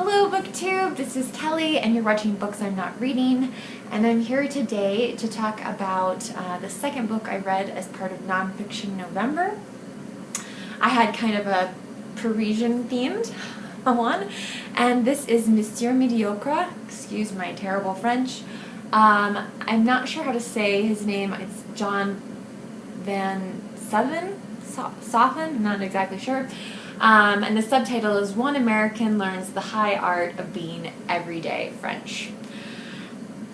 Hello BookTube, this is Kelly and you're watching Books I'm Not Reading, and I'm here today to talk about the second book I read as part of Nonfiction November. I had kind of a Parisian themed one, and this is Monsieur Mediocre, excuse my terrible French. I'm not sure how to say his name. It's John Van Sothen, I'm not exactly sure. And the subtitle is One American Learns the High Art of Being Everyday French.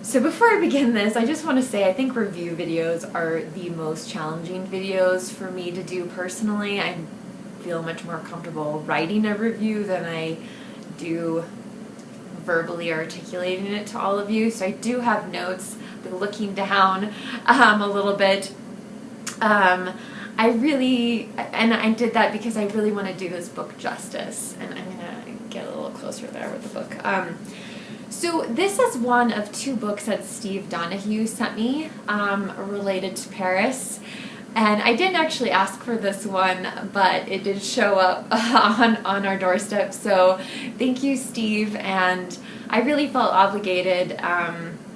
So before I begin this, I just want to say I think review videos are the most challenging videos for me to do personally. I feel much more comfortable writing a review than I do verbally articulating it to all of you. So I do have notes, but looking down a little bit. I did that because I really want to do this book justice, and I'm going to get a little closer there with the book. So this is one of two books that Steve Donahue sent me related to Paris, and I didn't actually ask for this one, but it did show up on our doorstep, so thank you, Steve, and I really felt obligated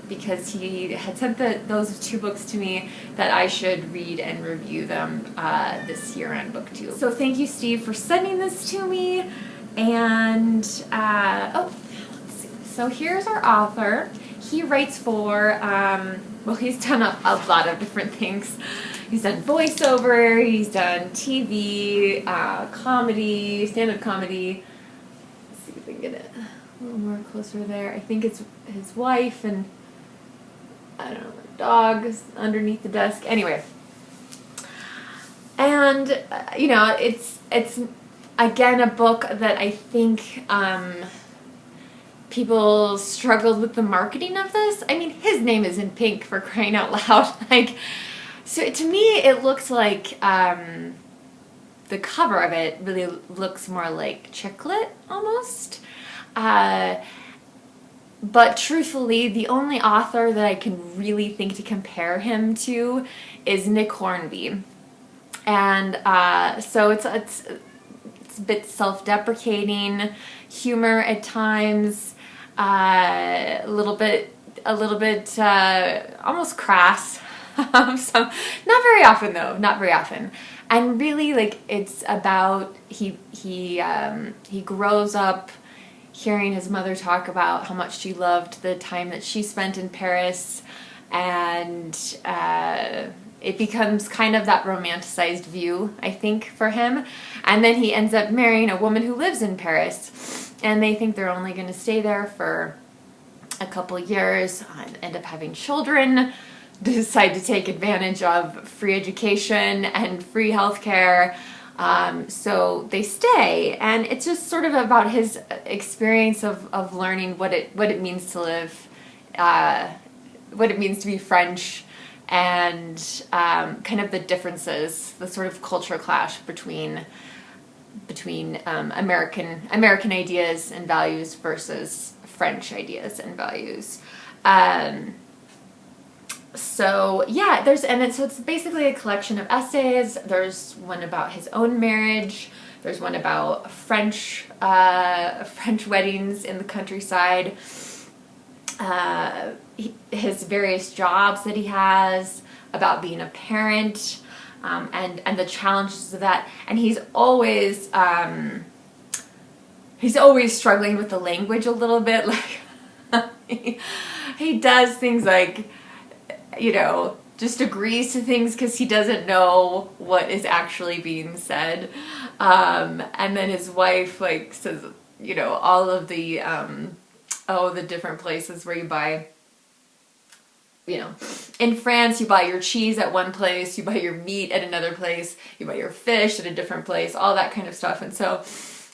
because he had sent those two books to me that I should read and review them this year on BookTube. So thank you, Steve, for sending this to me. And, let's see. So here's our author. He writes for, well, he's done a lot of different things. He's done voiceover, he's done TV, comedy, stand-up comedy. Let's see if we can get it a little more closer there. I think it's his wife and I don't know, dog is underneath the desk. Anyway, and it's again a book that I think people struggled with the marketing of this. I mean, his name is in pink, for crying out loud. So to me, it looks like the cover of it really looks more like chick lit almost. But truthfully, the only author that I can really think to compare him to is Nick Hornby. And so it's a bit self-deprecating, humor at times, a little bit almost crass. So not very often though, not very often. And really, it's about he grows up hearing his mother talk about how much she loved the time that she spent in Paris, and it becomes kind of that romanticized view, I think, for him. And then he ends up marrying a woman who lives in Paris, and they think they're only going to stay there for a couple years, end up having children, decide to take advantage of free education and free healthcare. So they stay, and it's just sort of about his experience of learning what it means to live, what it means to be French, and kind of the differences, the sort of culture clash between American ideas and values versus French ideas and values. So yeah, so it's basically a collection of essays. There's one about his own marriage. There's one about French weddings in the countryside. His various jobs that he has, about being a parent, and the challenges of that. And he's always struggling with the language a little bit. He does things like, just agrees to things because he doesn't know what is actually being said. And then his wife, says, all of the different places where you buy, in France, you buy your cheese at one place, you buy your meat at another place, you buy your fish at a different place, all that kind of stuff. And so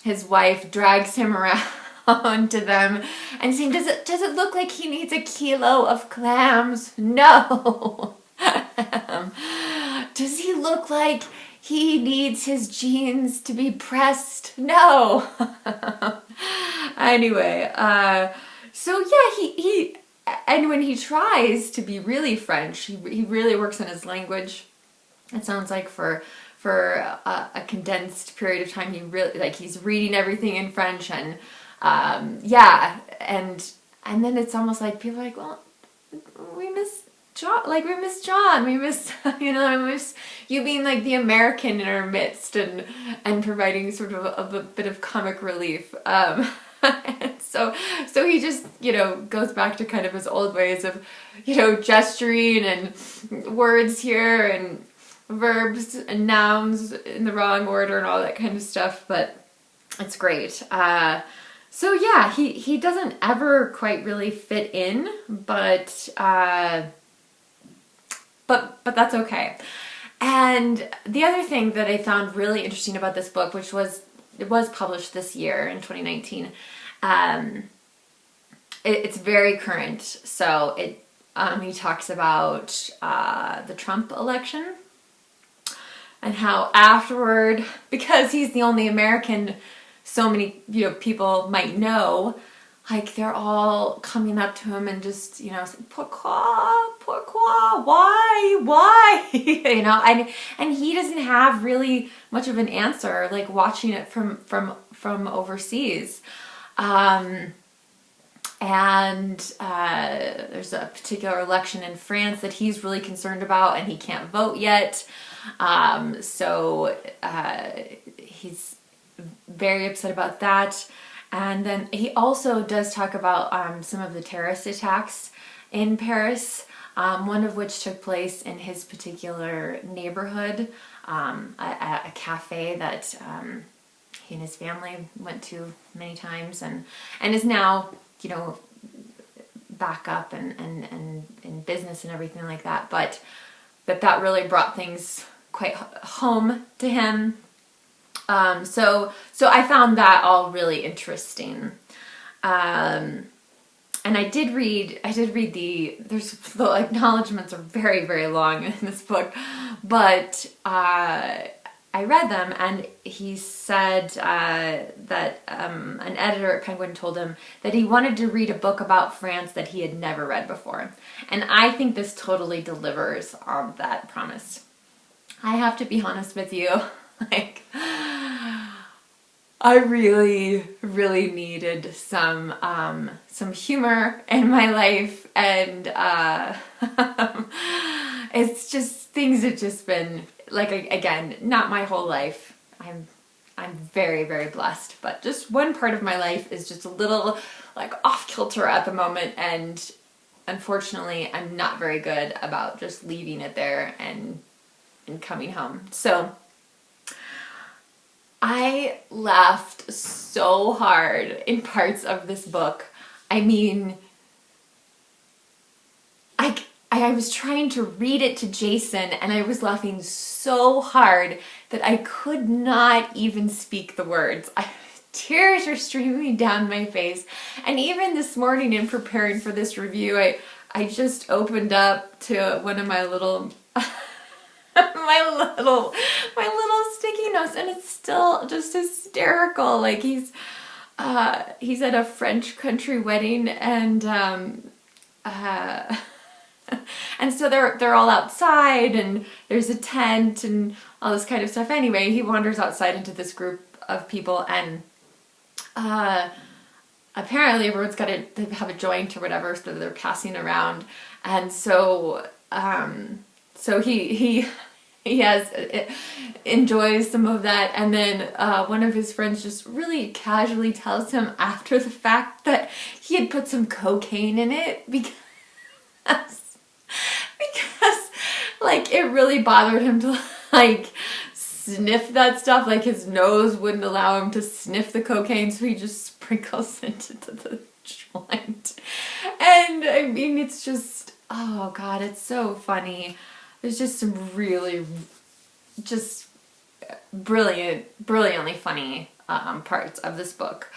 his wife drags him around to them and saying, does it look like he needs a kilo of clams? No. Does he look like he needs his jeans to be pressed? No. Anyway, so yeah, he and when he tries to be really French, he really works on his language. It sounds like for a condensed period of time, he really, he's reading everything in French, and Yeah, and then it's almost like people are like, well, we miss John, we miss John, we miss, we miss you being like the American in our midst and providing sort of a bit of comic relief. And so he just, goes back to kind of his old ways of, gesturing and words here and verbs and nouns in the wrong order and all that kind of stuff, but it's great. So yeah, he doesn't ever quite really fit in, but that's okay. And the other thing that I found really interesting about this book, it was published this year in 2019, it's very current. So he talks about the Trump election and how afterward, because he's the only American so many people might know, like they're all coming up to him and just saying, pourquoi, why, and he doesn't have really much of an answer, like watching it from overseas. And there's a particular election in France that he's really concerned about, and he can't vote yet. So he's very upset about that. And then he also does talk about some of the terrorist attacks in Paris, one of which took place in his particular neighborhood, a cafe that he and his family went to many times, and is now, back up and in business and everything like that. But that really brought things quite home to him. So I found that all really interesting. And I did read the acknowledgments are very, very long in this book, but I read them, and he said that an editor at Penguin told him that he wanted to read a book about France that he had never read before. And I think this totally delivers on that promise. I have to be honest with you, I really, really needed some humor in my life, and it's just, things have just been, again, not my whole life. I'm very, very blessed, but just one part of my life is just a little, off kilter at the moment, and unfortunately, I'm not very good about just leaving it there and coming home. So I laughed so hard in parts of this book. I mean, I was trying to read it to Jason, and I was laughing so hard that I could not even speak the words. Tears were streaming down my face. And even this morning in preparing for this review, I just opened up to one of my little my little sticky notes, and it's still just hysterical. He's at a French country wedding, and and so they're all outside, and there's a tent and all this kind of stuff. Anyway, he wanders outside into this group of people, and apparently everyone's got to have a joint or whatever, so they're passing around, and so he enjoys some of that, and then one of his friends just really casually tells him after the fact that he had put some cocaine in it because it really bothered him to sniff that stuff. His nose wouldn't allow him to sniff the cocaine, so he just sprinkles it into the joint. And I mean, it's just, oh God, it's so funny. There's just some really just brilliantly funny parts of this book.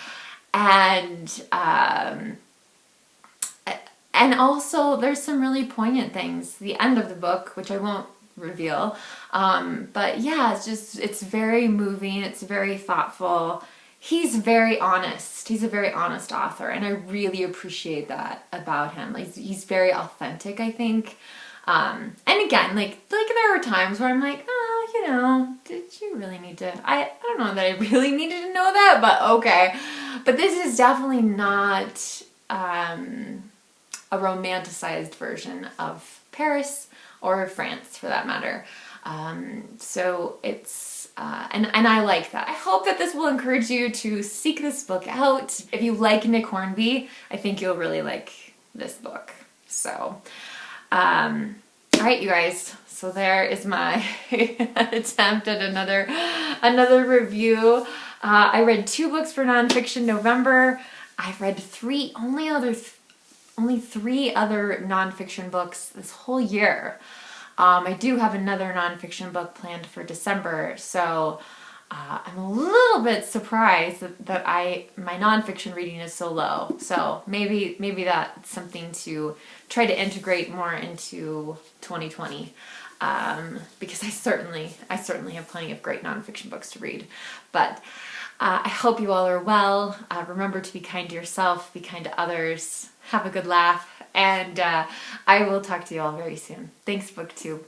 And also there's some really poignant things. The end of the book, which I won't reveal. But yeah, it's very moving. It's very thoughtful. He's very honest. He's a very honest author, and I really appreciate that about him. He's very authentic, I think. And again, there are times where I'm like, oh, you know, did you really need to? I don't know that I really needed to know that, but okay. But this is definitely not a romanticized version of Paris or France, for that matter. So it's, and I like that. I hope that this will encourage you to seek this book out. If you like Nick Hornby, I think you'll really like this book. So, all right, you guys. So there is my attempt at another review. I read 2 books for nonfiction November. I've read only 3 other nonfiction books this whole year. I do have another nonfiction book planned for December, so I'm a little bit surprised that my nonfiction reading is so low. So maybe that's something to try to integrate more into 2020, because I certainly have plenty of great nonfiction books to read. But I hope you all are well. Remember to be kind to yourself, be kind to others, have a good laugh, and I will talk to you all very soon. Thanks, BookTube.